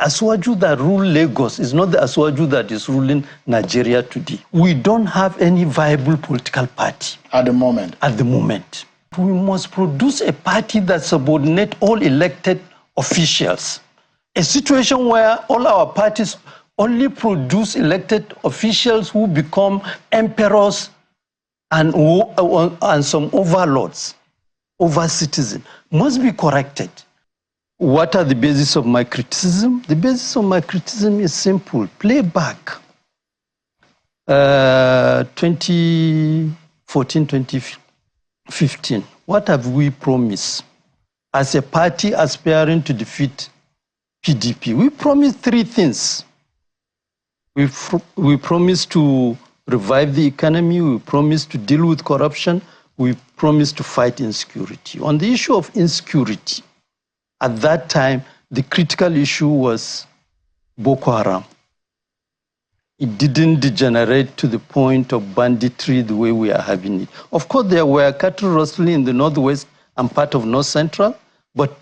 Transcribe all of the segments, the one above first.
Asuwaju that ruled Lagos is not the Asuwaju that is ruling Nigeria today. We don't have any viable political party. At the moment? At the moment. We must produce a party that subordinates all elected officials. A situation where all our parties only produce elected officials who become emperors and some overlords over citizens must be corrected. What are the basis of my criticism? The basis of my criticism is simple. Play back 2014, 2015. What have we promised as a party aspiring to defeat PDP? We promised three things. We promised to revive the economy. We promised to deal with corruption. We promised to fight insecurity. On the issue of insecurity, at that time, the critical issue was Boko Haram. It didn't degenerate to the point of banditry the way we are having it. Of course, there were cattle rustling in the northwest and part of north central, but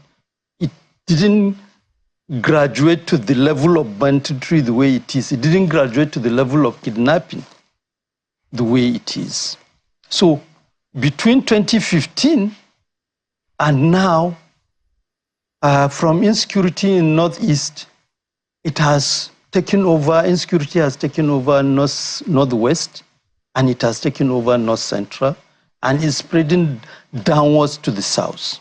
it didn't graduate to the level of banditry the way it is. It didn't graduate to the level of kidnapping the way it is. So between 2015 and now, from insecurity in northeast, it has taken over, insecurity has taken over northwest, and it has taken over north central, and is spreading downwards to the south.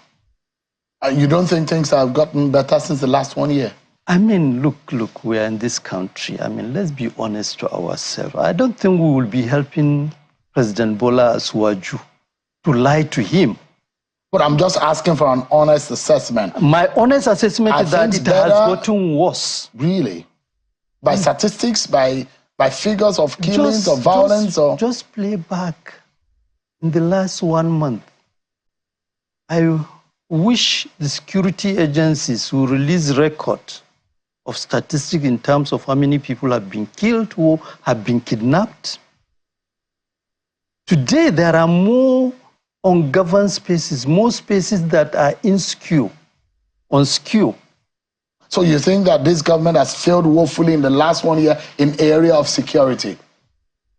You don't think things have gotten better since the last 1 year? I mean, look, we are in this country. I mean, let's be honest to ourselves. I don't think we will be helping President Bola Ahmed to lie to him. But I'm just asking for an honest assessment. My honest assessment is that it has gotten worse. Really? By statistics, by figures of killings or violence? Just play back in the last 1 month. I wish the security agencies will release record of statistics in terms of how many people have been killed or have been kidnapped. Today, there are more ungoverned spaces, more spaces that are insecure, unsecure. So you think that this government has failed woefully in the last 1 year in area of security?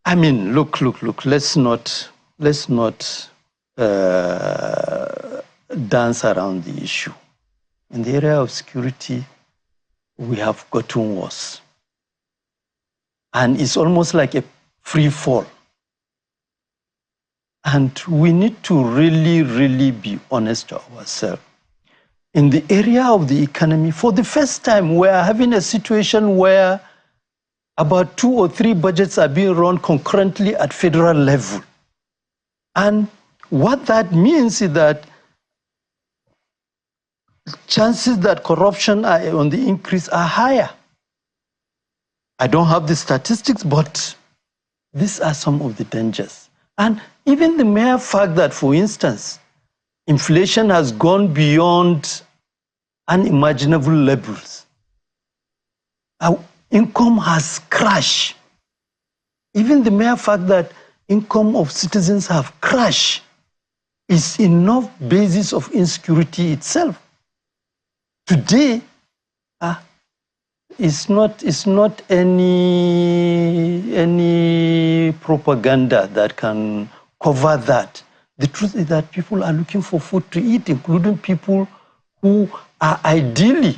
I mean, look, let's not dance around the issue. In the area of security, we have gotten worse. And it's almost like a free fall. And we need to really be honest to ourselves. In the area of the economy, for the first time, we are having a situation where about 2 or 3 budgets are being run concurrently at federal level. And what that means is that chances that corruption are on the increase are higher. I don't have the statistics, but these are some of the dangers. And even the mere fact that, for instance, inflation has gone beyond unimaginable levels. Our income has crashed. Even the mere fact that income of citizens have crashed is enough basis of insecurity itself. Today, it's not any propaganda that can cover that. The truth is that people are looking for food to eat, including people who are ideally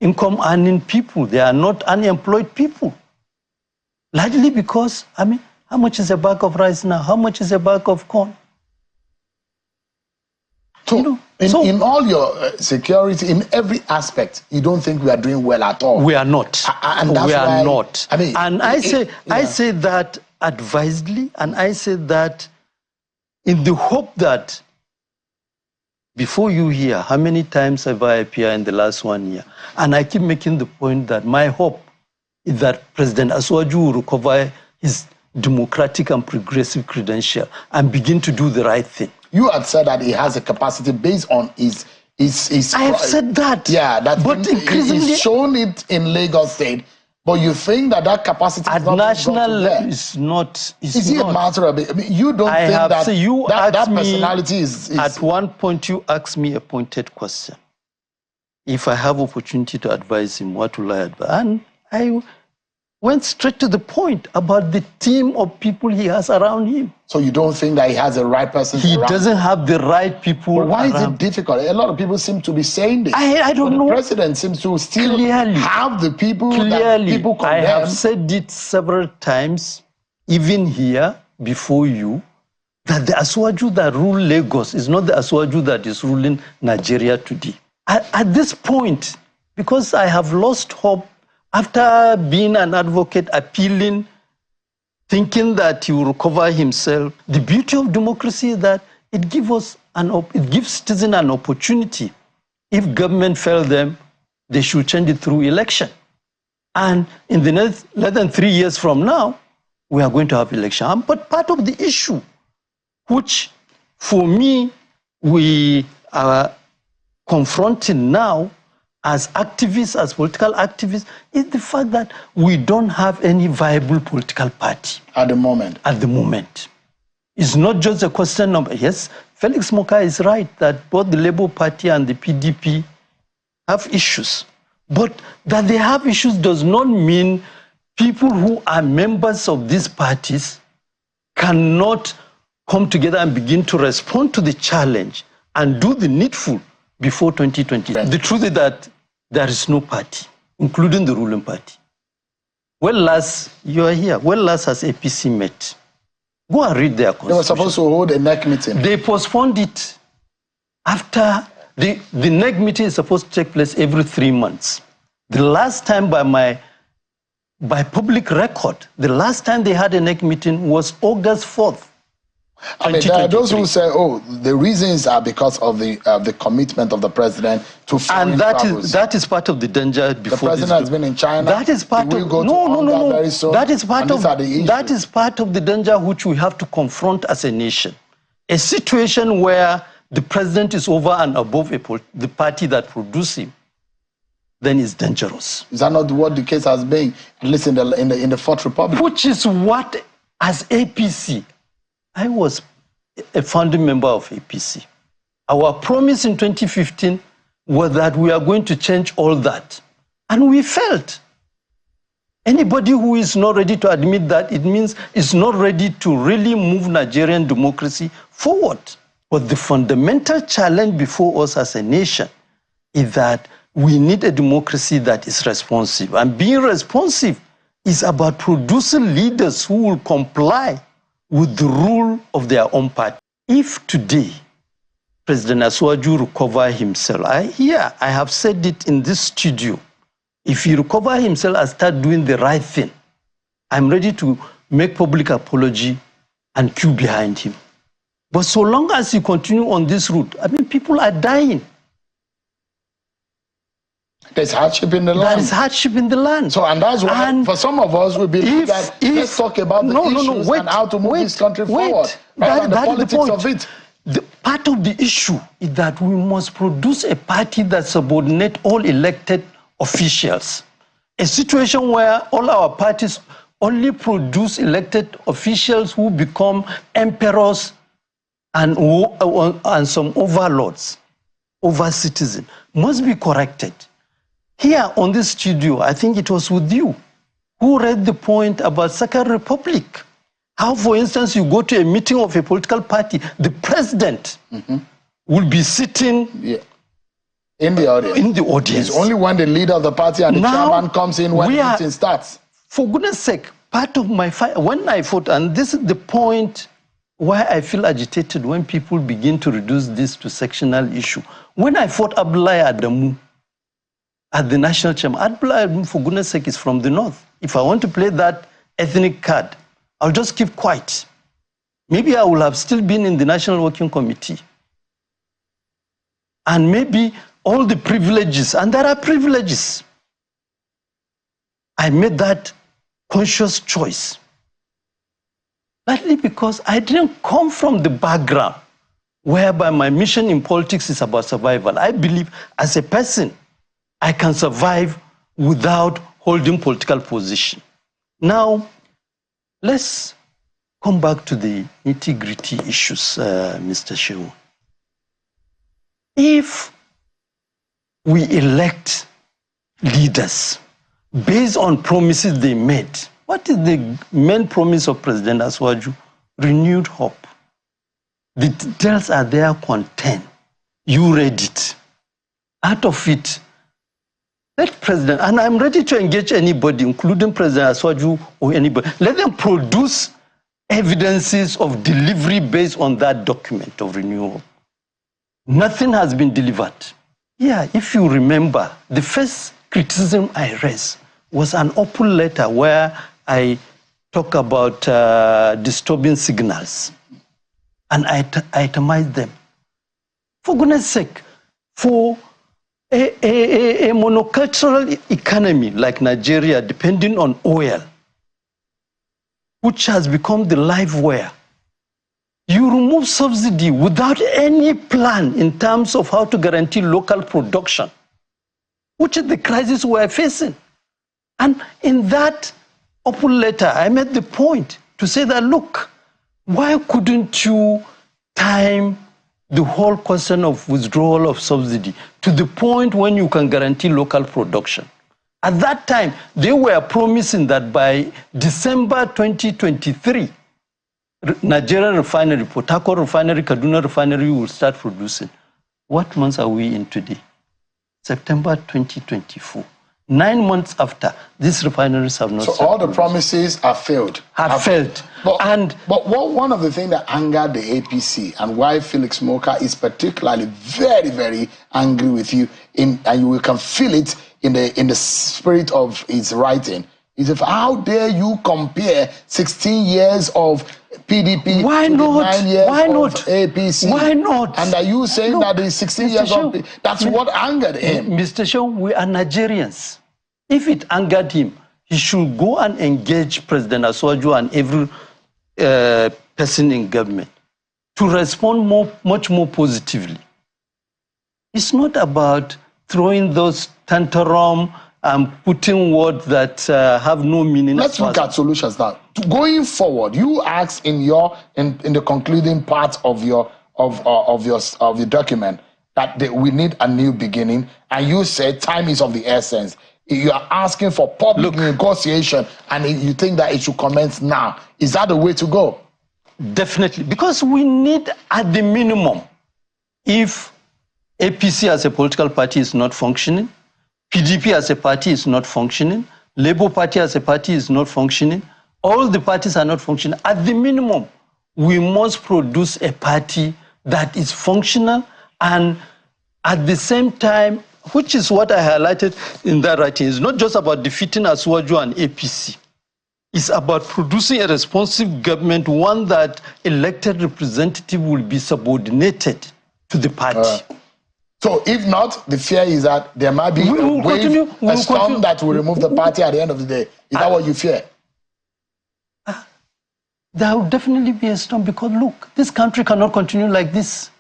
income-earning people. They are not unemployed people. Largely because, I mean, how much is a bag of rice now? How much is a bag of corn? So, in all your security, in every aspect, you don't think we are doing well at all? We are not. And that's why, not. I mean, and I say that advisedly, and I say that in the hope that before you hear, how many times have I appeared in the last 1 year? And I keep making the point that my hope is that President Asuwaju will recover his democratic and progressive credential and begin to do the right thing. You had said that he has a capacity based on his I have said that. Yeah, but increasingly he's shown it in Lagos State. But you think that capacity at national level is not. Is it a matter of? I mean, you don't think that that personality is? At one point, you asked me a pointed question. if I have opportunity to advise him, what will I advise? And I went straight to the point about the team of people he has around him. So you don't think that he has the right person He around doesn't have the right people But why around. is it difficult? A lot of people seem to be saying this. I don't know. The president seems to still Clearly, have the people that people condemn. I have said it several times, even here, before you, that the Asuwaju that rule Lagos is not the Asuwaju that is ruling Nigeria today. At this point, because I have lost hope, after being an advocate, appealing, thinking that he will recover himself, the beauty of democracy is that it gives citizens an opportunity. If government fails them, they should change it through election. And in the next less than 3 years from now, we are going to have election. But part of the issue, which for me, we are confronting now as activists, as political activists, is the fact that we don't have any viable political party. At the moment. At the moment. It's not just a question of, yes, Felix Moka is right that both the Labour Party and the PDP have issues. But that they have issues does not mean people who are members of these parties cannot come together and begin to respond to the challenge and do the needful before 2020. The truth is that there is no party, including the ruling party. When last you are here, when last has APC met? Go and read their constitution. They were supposed to hold a NEC meeting. They postponed it after the NEC meeting is supposed to take place every 3 months. The last time by public record, the last time they had a NEC meeting was August 4th. I mean, there are those who say, oh, the reasons are because of the commitment of the president to foreign travels. That is part of the danger before the president has been in China. That is part of no. That is part of the danger which we have to confront as a nation. A situation where the president is over and above the party that produces him, then is dangerous. Is that not what the case has been, at least in the Fourth Republic? Which is what, as APC, I was a founding member of APC. Our promise in 2015 was that we are going to change all that. And we failed. Anybody who is not ready to admit that, it means it's not ready to really move Nigerian democracy forward. But the fundamental challenge before us as a nation is that we need a democracy that is responsive. And being responsive is about producing leaders who will comply with the rule of their own party. If today President Asuwaju recover himself, I have said it in this studio, if he recover himself and start doing the right thing, I'm ready to make public apology and queue behind him. But so long as he continue on this route, I mean, people are dying. There's hardship in the land. There is hardship in the land. So, and that's why, for some of us, we believe that let's talk about the issues and how to move this country forward. That is the point. Of it. The part of the issue is that we must produce a party that subordinates all elected officials. A situation where all our parties only produce elected officials who become emperors and some overlords over citizens must be corrected. Here on this studio, I think it was with you, who read the point about Second Republic. How, for instance, you go to a meeting of a political party, the president will be sitting in the audience. In the audience. It's only when the leader of the party and the chairman comes in when the meeting starts. For goodness sake, part of my fight, when I fought, and this is the point why I feel agitated when people begin to reduce this to sectional issue. When I fought Abdullahi Adamu, at the national chairman, Abdullahi, for goodness sake, is from the north. If I want to play that ethnic card, I'll just keep quiet. Maybe I will have still been in the National Working Committee. And maybe all the privileges, and there are privileges. I made that conscious choice. Partly because I didn't come from the background whereby my mission in politics is about survival. I believe as a person, I can survive without holding political position. Now, let's come back to the nitty-gritty issues, Mr. Shehu. If we elect leaders based on promises they made. What is the main promise of President Aswaju? Renewed hope. The details are there contained. You read it. Out of it, let President, and I'm ready to engage anybody, including President Aswaju or anybody, let them produce evidences of delivery based on that document of renewal. Nothing has been delivered. Yeah, if you remember, the first criticism I raised was an open letter where I talk about disturbing signals, and I itemized them. For goodness sake, for a monocultural economy like Nigeria, depending on oil, which has become the live wire, you remove subsidy without any plan in terms of how to guarantee local production, which is the crisis we are facing. And in that open letter, I made the point to say that, look, why couldn't you time the whole question of withdrawal of subsidy to the point when you can guarantee local production? At that time, they were promising that by December 2023, Nigerian refinery, Port Harcourt refinery, Kaduna refinery will start producing. What months are we in today? September 2024. 9 months after, these refineries have not. So all the promises have failed. Have failed. But one of the things that angered the APC and why Felix Moka is particularly very, very angry with you, and you can feel it in the spirit of his writing, is if how dare you compare 16 years of PDP why to not? 9 years Why of not? APC? Why not? And are you saying that the 16 Mr. years of that's what angered him? Mr. Shaw, we are Nigerians. If it angered him, he should go and engage President Aswaju and every person in government to respond much more positively. It's not about throwing those tantrum and putting words that have no meaning. Let's look at solutions now. Going forward, you asked in the concluding part of your document that we need a new beginning, and you said time is of the essence. You are asking for public negotiation, and you think that it should commence now. Is that the way to go? Definitely, because we need, at the minimum, if APC as a political party is not functioning, PDP as a party is not functioning, Labour Party as a party is not functioning, all the parties are not functioning. At the minimum, we must produce a party that is functional and at the same time, which is what I highlighted in that writing, it's not just about defeating Aswaju and APC. It's about producing a responsive government, one that elected representative will be subordinated to the party. So if not, the fear is that there might be a storm that will remove the party at the end of the day. Is that what you fear? There will definitely be a storm because, look, this country cannot continue like this.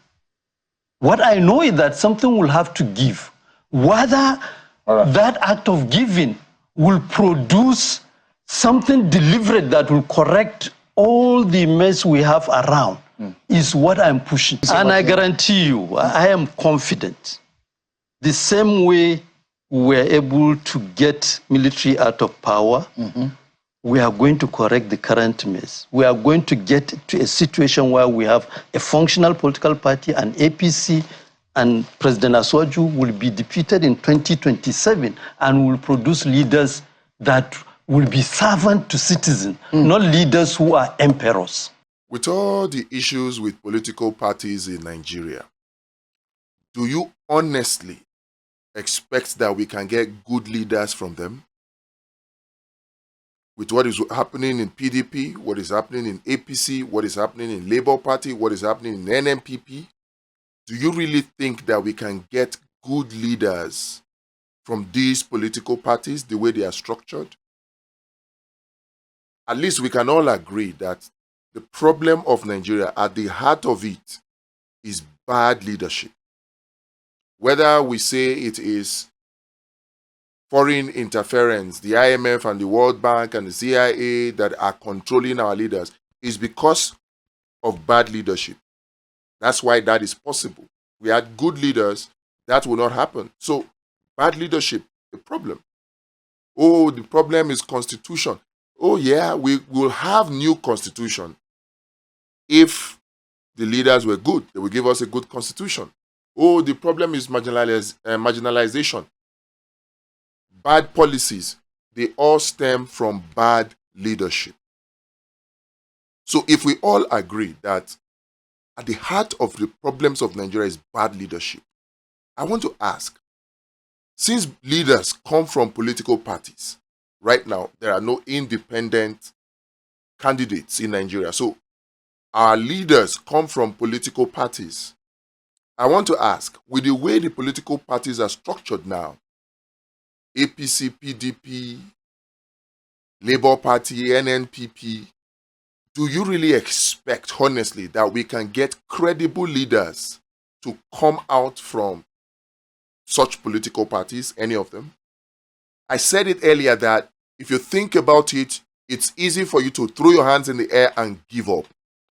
What I know is that something will have to give. Whether that act of giving will produce something deliberate that will correct all the mess we have around is what I'm pushing. And I guarantee you, I am confident. The same way we were able to get military out of power, we are going to correct the current mess. We are going to get to a situation where we have a functional political party, and APC and President Aswaju will be defeated in 2027 and will produce leaders that will be servant to citizens, not leaders who are emperors. With all the issues with political parties in Nigeria, do you honestly expect that we can get good leaders from them? With what is happening in PDP, what is happening in APC, what is happening in Labour Party, what is happening in NNPP, do you really think that we can get good leaders from these political parties the way they are structured? At least we can all agree that the problem of Nigeria, at the heart of it, is bad leadership. Whether we say it is foreign interference, the IMF and the World Bank and the CIA that are controlling our leaders, is because of bad leadership. That's why that is possible. We had good leaders That will not happen. So, bad leadership, the problem. Oh, the problem is constitution. Oh yeah, we will have new constitution if the leaders were good. They will give us a good constitution. Oh, the problem is marginalization. Bad policies, they all stem from bad leadership. So if we all agree that at the heart of the problems of Nigeria is bad leadership, I want to ask, since leaders come from political parties, right now there are no independent candidates in Nigeria. So our leaders come from political parties. I want to ask, with the way the political parties are structured now, APC, PDP, Labour Party, NNPP, do you really expect, honestly, that we can get credible leaders to come out from such political parties, any of them? I said it earlier that if you think about it, it's easy for you to throw your hands in the air and give up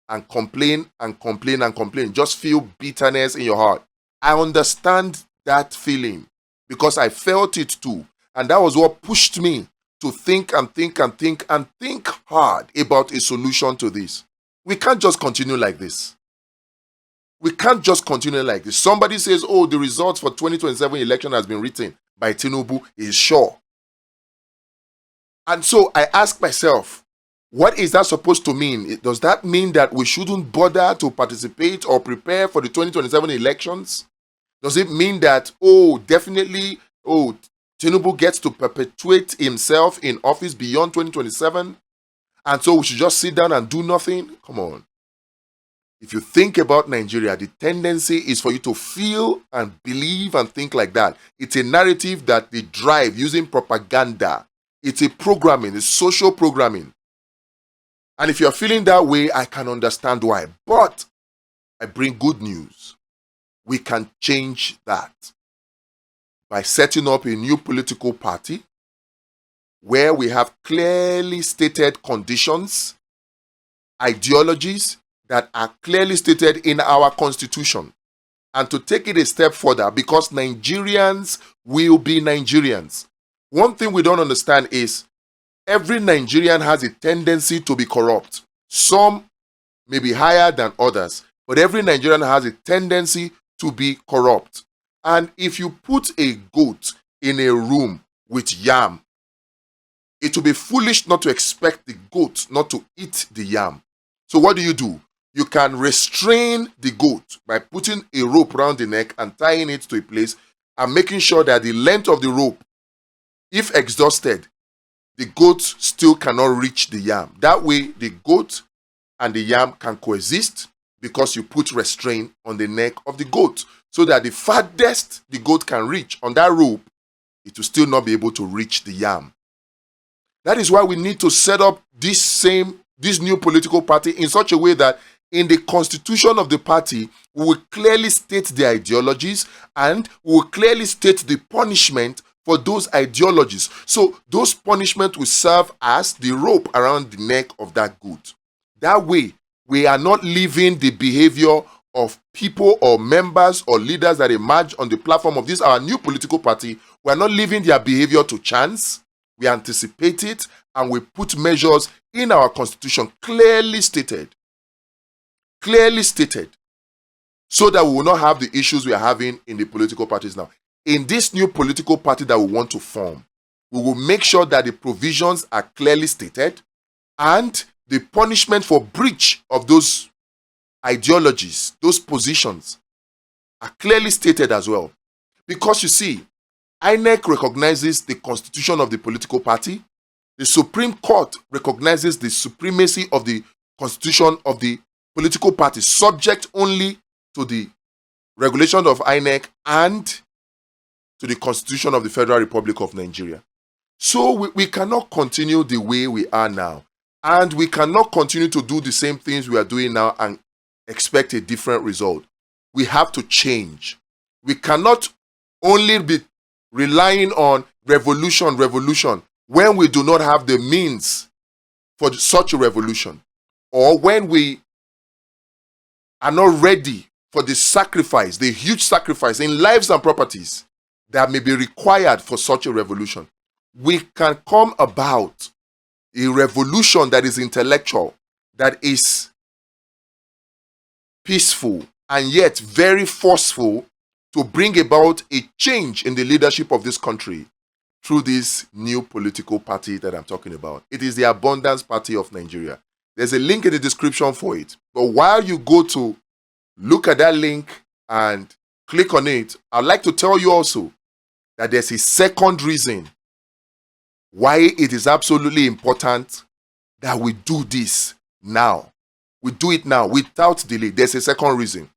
and complain and complain and complain. Just feel bitterness in your heart. I understand that feeling because I felt it too. And that was what pushed me to think and think and think and think hard about a solution to this. We can't just continue like this. We can't just continue like this. Somebody says, oh, the results for 2027 election has been written by Tinubu is sure. And so I ask myself, what is that supposed to mean? Does that mean that we shouldn't bother to participate or prepare for the 2027 elections? Does it mean that, oh, definitely, oh, Tinubu gets to perpetuate himself in office beyond 2027? And so we should just sit down and do nothing? Come on. If you think about Nigeria, the tendency is for you to feel and believe and think like that. It's a narrative that they drive using propaganda. It's a programming, it's social programming. And if you're feeling that way, I can understand why. But I bring good news. We can change that by setting up a new political party where we have clearly stated conditions, ideologies that are clearly stated in our constitution. And to take it a step further, because Nigerians will be Nigerians. One thing we don't understand is every Nigerian has a tendency to be corrupt. Some may be higher than others, but every Nigerian has a tendency to be corrupt. And if you put a goat in a room with yam, it will be foolish not to expect the goat not to eat the yam. So what do? You can restrain the goat by putting a rope around the neck and tying it to a place and making sure that the length of the rope, if exhausted, the goat still cannot reach the yam. That way, the goat and the yam can coexist because you put restraint on the neck of the goat so that the farthest the goat can reach on that rope, it will still not be able to reach the yam. That is why we need to set up this new political party in such a way that in the constitution of the party, we will clearly state the ideologies and we will clearly state the punishment for those ideologies. So those punishments will serve as the rope around the neck of that goat. That way, we are not leaving the behavior of people or members or leaders that emerge on the platform of this, our new political party. We are not leaving their behavior to chance. We anticipate it and we put measures in our constitution clearly stated, so that we will not have the issues we are having in the political parties now. In this new political party that we want to form, we will make sure that the provisions are clearly stated and the punishment for breach of those ideologies, those positions, are clearly stated as well. Because you see, INEC recognizes the constitution of the political party. The Supreme Court recognizes the supremacy of the constitution of the political party, subject only to the regulation of INEC and to the Constitution of the Federal Republic of Nigeria. So we cannot continue the way we are now. And we cannot continue to do the same things we are doing now and expect a different result. We have to change. We cannot only be relying on revolution, when we do not have the means for such a revolution, or when we are not ready for the sacrifice, the huge sacrifice in lives and properties that may be required for such a revolution, we can come about a revolution that is intellectual, that is peaceful, and yet very forceful to bring about a change in the leadership of this country through this new political party that I'm talking about. It is the Abundance Party of Nigeria. There's a link in the description for it. But while you go to look at that link and click on it, I'd like to tell you also that there's a second reason why it is absolutely important that we do this now. We do it now without delay. There's a second reason.